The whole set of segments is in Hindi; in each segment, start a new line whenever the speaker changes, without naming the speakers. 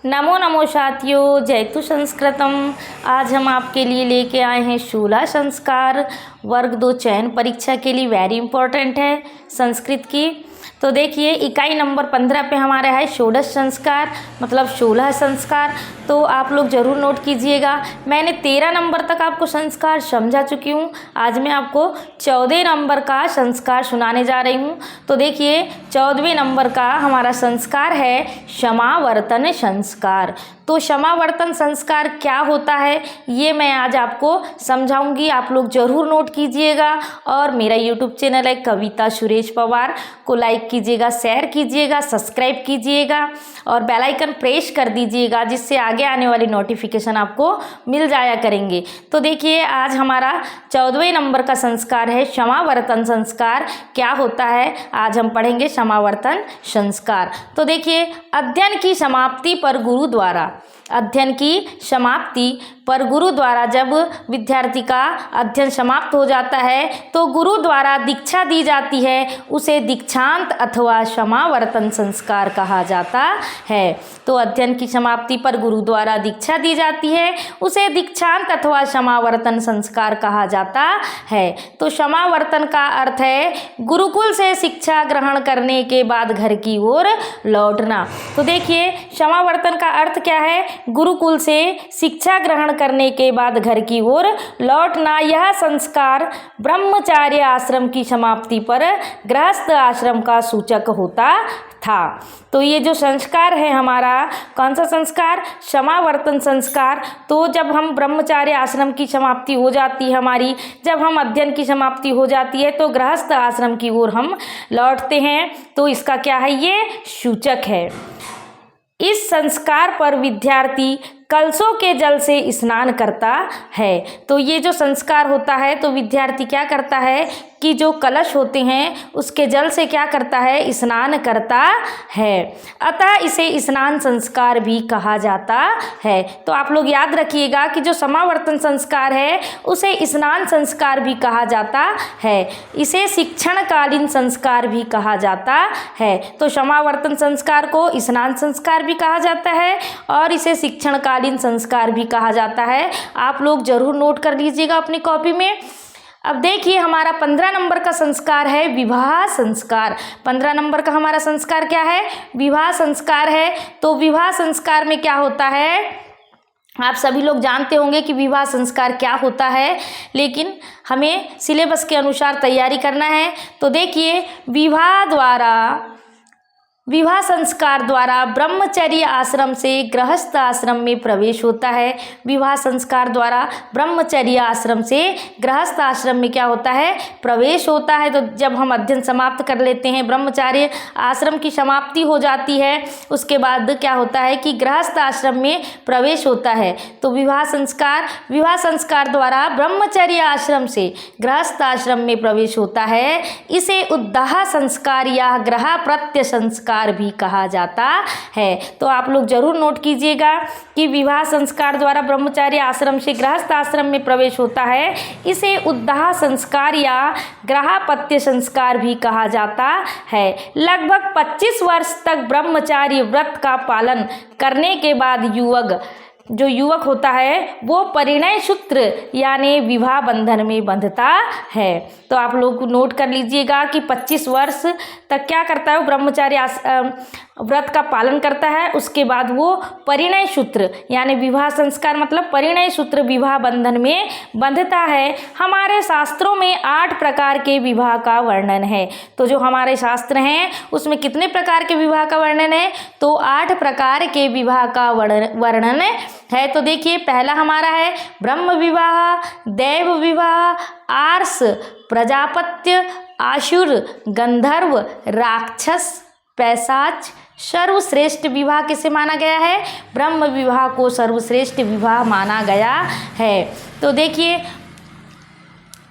नमो नमो साथियों, जयतु संस्कृतम। आज हम आपके लिए लेके आए हैं 16 संस्कार वर्ग 2 चयन परीक्षा के लिए वेरी इंपॉर्टेंट है संस्कृत की। तो देखिए इकाई नंबर 15 पे हमारा है षोडश संस्कार, मतलब 16 संस्कार। तो आप लोग ज़रूर नोट कीजिएगा। मैंने 13 नंबर तक आपको संस्कार समझा चुकी हूँ। आज मैं आपको 14 नंबर का संस्कार सुनाने जा रही हूँ। तो देखिए 14वें नंबर का हमारा संस्कार है क्षमावर्तन संस्कार। तो क्षमावर्तन संस्कार क्या होता है ये मैं आज आपको समझाऊंगी। आप लोग ज़रूर नोट कीजिएगा और मेरा यूट्यूब चैनल है कविता सुरेश पवार को लाइक कीजिएगा, शेयर कीजिएगा, सब्सक्राइब कीजिएगा और बेल आइकन प्रेस कर दीजिएगा, जिससे आगे आने वाली नोटिफिकेशन आपको मिल जाया करेंगे। तो देखिए आज हमारा 14वें नंबर का संस्कार है क्षमावर्तन संस्कार। क्या होता है आज हम पढ़ेंगे क्षमावर्तन संस्कार। तो देखिए अध्ययन की समाप्ति पर गुरु द्वारा, अध्ययन की समाप्ति पर गुरु द्वारा जब विद्यार्थी का अध्ययन समाप्त हो जाता है तो गुरु द्वारा दीक्षा दी जाती है, उसे दीक्षांत अथवा क्षमावर्तन संस्कार कहा जाता है। तो अध्ययन की समाप्ति पर गुरु द्वारा दीक्षा दी जाती है, उसे दीक्षांत अथवा क्षमावर्तन संस्कार कहा जाता है। तो क्षमावर्तन का अर्थ है गुरुकुल से शिक्षा ग्रहण करने के बाद घर की ओर लौटना। तो देखिए क्षमावर्तन का अर्थ क्या है, गुरुकुल से शिक्षा ग्रहण करने के बाद घर की ओर लौटना। यह संस्कार ब्रह्मचार्य आश्रम की समाप्ति पर गृहस्थ आश्रम का सूचक होता था। तो ये जो संस्कार है हमारा, कौन सा संस्कार, क्षमावर्तन संस्कार। तो जब हम ब्रह्मचार्य आश्रम की समाप्ति हो जाती है हमारी, जब हम अध्ययन की समाप्ति हो जाती है तो गृहस्थ आश्रम की ओर हम लौटते हैं। तो इसका क्या है, ये सूचक है। इस संस्कार पर विद्यार्थी कलशों के जल से स्नान करता है। तो ये जो संस्कार होता है तो विद्यार्थी क्या करता है कि जो कलश होते हैं उसके जल से क्या करता है, स्नान करता है। अतः इसे स्नान संस्कार भी कहा जाता है। तो आप लोग याद रखिएगा कि जो समावर्तन संस्कार है उसे स्नान संस्कार भी कहा जाता है, इसे शिक्षणकालीन संस्कार भी कहा जाता है। तो समावर्तन संस्कार को स्नान संस्कार भी कहा जाता है और इसे शिक्षणकालीन संस्कार भी कहा जाता है। आप लोग जरूर नोट कर लीजिएगा अपनी कॉपी में। अब देखिए हमारा 15 नंबर का संस्कार है विवाह संस्कार। 15 नंबर का हमारा संस्कार क्या है, विवाह संस्कार है। तो विवाह संस्कार में क्या होता है, आप सभी लोग जानते होंगे कि विवाह संस्कार क्या होता है, लेकिन हमें सिलेबस के अनुसार तैयारी करना है। तो देखिए विवाह संस्कार द्वारा ब्रह्मचर्य आश्रम से गृहस्थ आश्रम में प्रवेश होता है। विवाह संस्कार द्वारा ब्रह्मचर्य आश्रम से गृहस्थ आश्रम में क्या होता है, प्रवेश होता है। तो जब हम अध्ययन समाप्त कर लेते हैं, ब्रह्मचर्य आश्रम की समाप्ति हो जाती है, उसके बाद क्या होता है कि गृहस्थ आश्रम में प्रवेश होता है। तो विवाह संस्कार द्वारा ब्रह्मचर्य आश्रम से गृहस्थ आश्रम में प्रवेश होता है। इसे उद्दाह संस्कार या ग्रह प्रत्य संस्कार भी कहा जाता है। तो आप लोग जरूर नोट कीजिएगा कि विवाह संस्कार द्वारा ब्रह्मचार्य आश्रम से गृहस्थ आश्रम में प्रवेश होता है, इसे उद्दाह संस्कार या ग्रहपत्य संस्कार भी कहा जाता है। लगभग 25 वर्ष तक ब्रह्मचार्य व्रत का पालन करने के बाद युवक होता है वो परिणय सूत्र यानी विवाह बंधन में बंधता है। तो आप लोग नोट कर लीजिएगा कि 25 वर्ष तक क्या करता है, वो ब्रह्मचार्य व्रत का पालन करता है, उसके बाद वो परिणय सूत्र यानी विवाह संस्कार मतलब परिणय सूत्र विवाह बंधन में बंधता है। हमारे शास्त्रों में 8 प्रकार के विवाह का वर्णन है। तो जो हमारे शास्त्र हैं उसमें कितने प्रकार के विवाह का वर्णन है, तो 8 प्रकार के विवाह का वर्णन है। तो देखिए पहला हमारा है ब्रह्म विवाह, देव विवाह, आर्ष, प्रजापत्य, आसुर, गंधर्व, राक्षस, पैशाच। सर्वश्रेष्ठ विवाह किसे माना गया है, ब्रह्म विवाह को सर्वश्रेष्ठ विवाह माना गया है। तो देखिए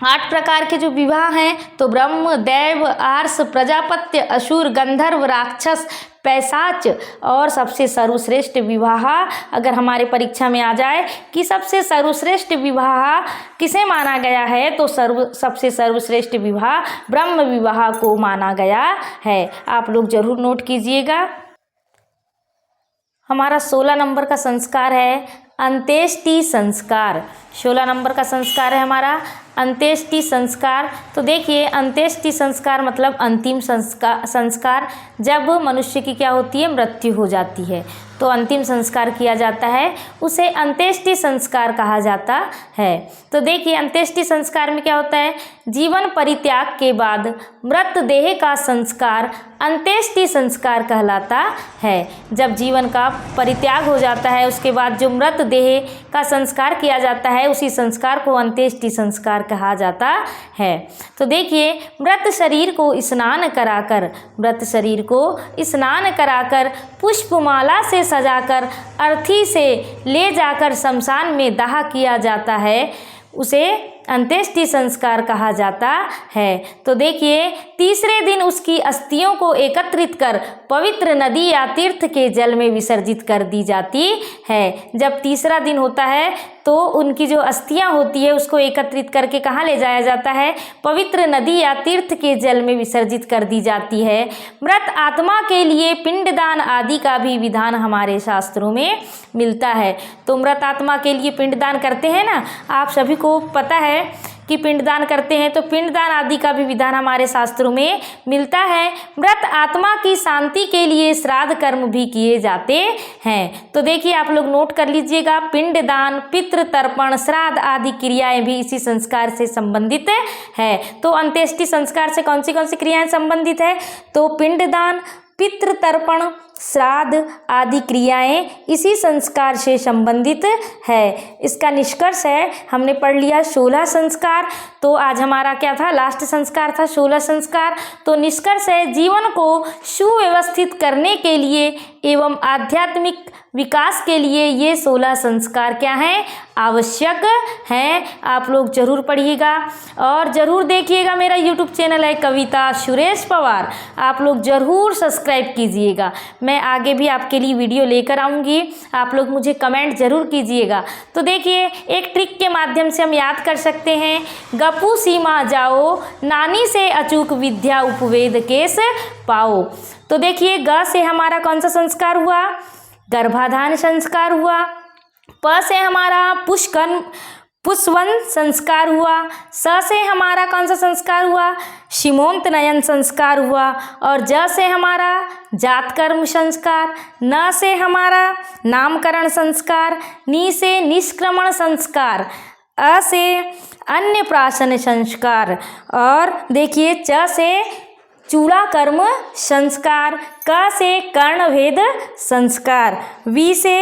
8 प्रकार के जो विवाह हैं तो ब्रह्म, देव, आर्ष, प्रजापत्य, असुर, गंधर्व, राक्षस, पैशाच और सबसे सर्वश्रेष्ठ विवाह अगर हमारे परीक्षा में आ जाए कि सबसे सर्वश्रेष्ठ विवाह किसे माना गया है, तो सबसे सर्वश्रेष्ठ विवाह ब्रह्म विवाह को माना गया है। आप लोग जरूर नोट कीजिएगा। हमारा 16 नंबर का संस्कार है अंत्येष्टि संस्कार। 16 नंबर का संस्कार है हमारा अंत्येष्टि संस्कार। तो देखिए अंत्येष्टि संस्कार मतलब अंतिम संस्कार जब मनुष्य की क्या होती है, मृत्यु हो जाती है तो अंतिम संस्कार किया जाता है, उसे अंत्येष्टि संस्कार कहा जाता है। तो देखिए अंत्येष्टि संस्कार में क्या होता है, जीवन परित्याग के बाद मृत देह का संस्कार अंत्येष्टि संस्कार कहलाता है। जब जीवन का परित्याग हो जाता है उसके बाद जो मृत देह का संस्कार किया जाता है उसी संस्कार को अंत्येष्टि संस्कार कहा जाता है। तो देखिए मृत शरीर को स्नान कराकर पुष्पमाला से सजाकर अर्थी से ले जाकर शमशान में दाह किया जाता है, उसे अंत्येष्टि संस्कार कहा जाता है। तो देखिए तीसरे दिन उसकी अस्थियों को एकत्रित कर पवित्र नदी या तीर्थ के जल में विसर्जित कर दी जाती है। जब तीसरा दिन होता है तो उनकी जो अस्थियां होती है उसको एकत्रित करके कहाँ ले जाया जाता है, पवित्र नदी या तीर्थ के जल में विसर्जित कर दी जाती है। मृत आत्मा के लिए पिंडदान आदि का भी विधान हमारे शास्त्रों में मिलता है। तो मृत आत्मा के लिए पिंडदान करते हैं ना, आप सभी को पता है कि पिंडदान करते हैं, तो पिंडदान आदि का भी विधान हमारे शास्त्रों में मिलता है। मृत आत्मा की शांति के लिए श्राद्ध कर्म भी किए जाते हैं। तो देखिए आप लोग नोट कर लीजिएगा, पिंडदान, पितृ तर्पण, श्राद्ध आदि क्रियाएं भी इसी संस्कार से संबंधित है। तो अंत्येष्टि संस्कार से कौन सी क्रियाएं संबंधित है, तो पिंडदान, पितृ तर्पण, श्राद्ध आदि क्रियाएं इसी संस्कार से संबंधित है। इसका निष्कर्ष है हमने पढ़ लिया 16 संस्कार। तो आज हमारा क्या था, लास्ट संस्कार था 16 संस्कार। तो निष्कर्ष है जीवन को सुव्यवस्थित करने के लिए एवं आध्यात्मिक विकास के लिए ये 16 संस्कार क्या हैं, आवश्यक हैं। आप लोग जरूर पढ़िएगा और ज़रूर देखिएगा। मेरा यूट्यूब चैनल है कविता सुरेश पवार, आप लोग ज़रूर सब्सक्राइब कीजिएगा। मैं आगे भी आपके लिए वीडियो लेकर आऊँगी, आप लोग मुझे कमेंट ज़रूर कीजिएगा। तो देखिए एक ट्रिक के माध्यम से हम याद कर सकते हैं, गपू सीमा जाओ नानी से अचूक विद्या उपवेद केस पाओ। तो देखिए ग से हमारा कौन सा संस्कार हुआ, गर्भाधान संस्कार हुआ। प से हमारा पुष्पवन संस्कार हुआ। स से हमारा कौन सा संस्कार हुआ, सीमोंत नयन संस्कार हुआ। और ज से हमारा जातकर्म संस्कार। न से हमारा नामकरण संस्कार। नी से निष्क्रमण संस्कार। अ से अन्नप्राशन संस्कार। और देखिए च से चूड़ा कर्म संस्कार। क से कर्णभेद संस्कार। वी से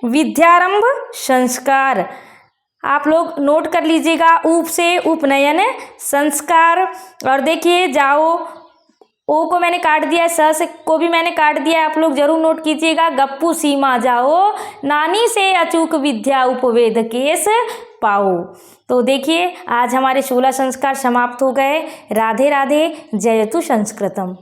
विद्यारंभ संस्कार। आप लोग नोट कर लीजिएगा। ऊप से उपनयन संस्कार। और देखिए जाओ, ओ को मैंने काट दिया है, स से को भी मैंने काट दिया है, आप लोग जरूर नोट कीजिएगा। गप्पू सीमा जाओ नानी से अचूक विद्या उपवेद केस पाओ। तो देखिए आज हमारे 16 संस्कार समाप्त हो गए। राधे राधे, जयतु संस्कृतम।